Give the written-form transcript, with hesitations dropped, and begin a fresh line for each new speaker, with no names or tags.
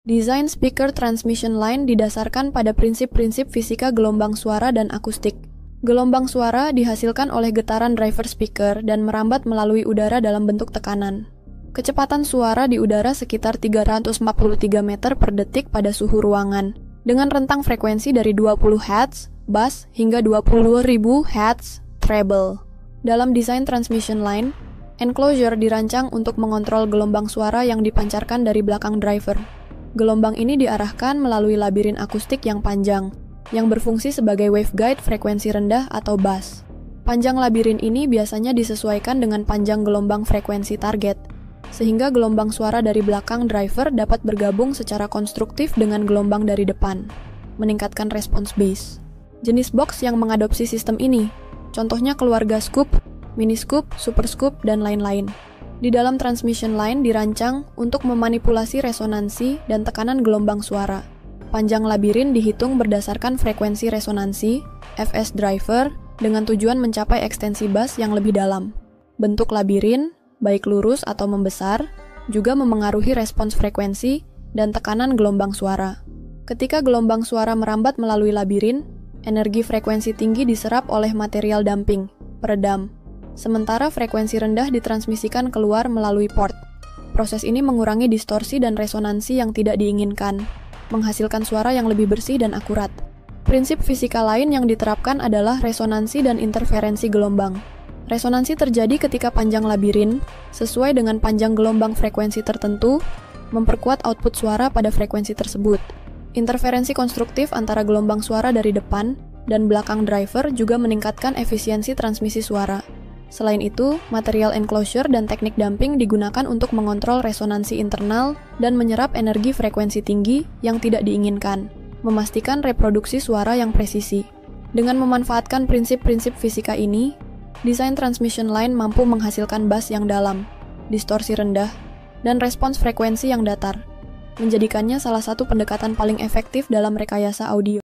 Desain speaker transmission line didasarkan pada prinsip-prinsip fisika gelombang suara dan akustik. Gelombang suara dihasilkan oleh getaran driver speaker dan merambat melalui udara dalam bentuk tekanan. Kecepatan suara di udara sekitar 343 meter per detik pada suhu ruangan, dengan rentang frekuensi dari 20 Hz, bass, hingga 20.000 Hz, treble. Dalam desain transmission line, enclosure dirancang untuk mengontrol gelombang suara yang dipancarkan dari belakang driver. Gelombang ini diarahkan melalui labirin akustik yang panjang, yang berfungsi sebagai waveguide frekuensi rendah atau bass. Panjang labirin ini biasanya disesuaikan dengan panjang gelombang frekuensi target, sehingga gelombang suara dari belakang driver dapat bergabung secara konstruktif dengan gelombang dari depan, meningkatkan respons bass. Jenis box yang mengadopsi sistem ini, contohnya keluarga scoop, mini scoop, super scoop, dan lain-lain. Di dalam transmission line dirancang untuk memanipulasi resonansi dan tekanan gelombang suara. Panjang labirin dihitung berdasarkan frekuensi resonansi, Fs driver, dengan tujuan mencapai ekstensi bass yang lebih dalam. Bentuk labirin, baik lurus atau membesar, juga memengaruhi respons frekuensi dan tekanan gelombang suara. Ketika gelombang suara merambat melalui labirin, energi frekuensi tinggi diserap oleh material damping, peredam. Sementara frekuensi rendah ditransmisikan keluar melalui port. Proses ini mengurangi distorsi dan resonansi yang tidak diinginkan, menghasilkan suara yang lebih bersih dan akurat. Prinsip fisika lain yang diterapkan adalah resonansi dan interferensi gelombang. Resonansi terjadi ketika panjang labirin, sesuai dengan panjang gelombang frekuensi tertentu, memperkuat output suara pada frekuensi tersebut. Interferensi konstruktif antara gelombang suara dari depan dan belakang driver juga meningkatkan efisiensi transmisi suara. Selain itu, material enclosure dan teknik damping digunakan untuk mengontrol resonansi internal dan menyerap energi frekuensi tinggi yang tidak diinginkan, memastikan reproduksi suara yang presisi. Dengan memanfaatkan prinsip-prinsip fisika ini, desain transmission line mampu menghasilkan bass yang dalam, distorsi rendah, dan respons frekuensi yang datar, menjadikannya salah satu pendekatan paling efektif dalam rekayasa audio.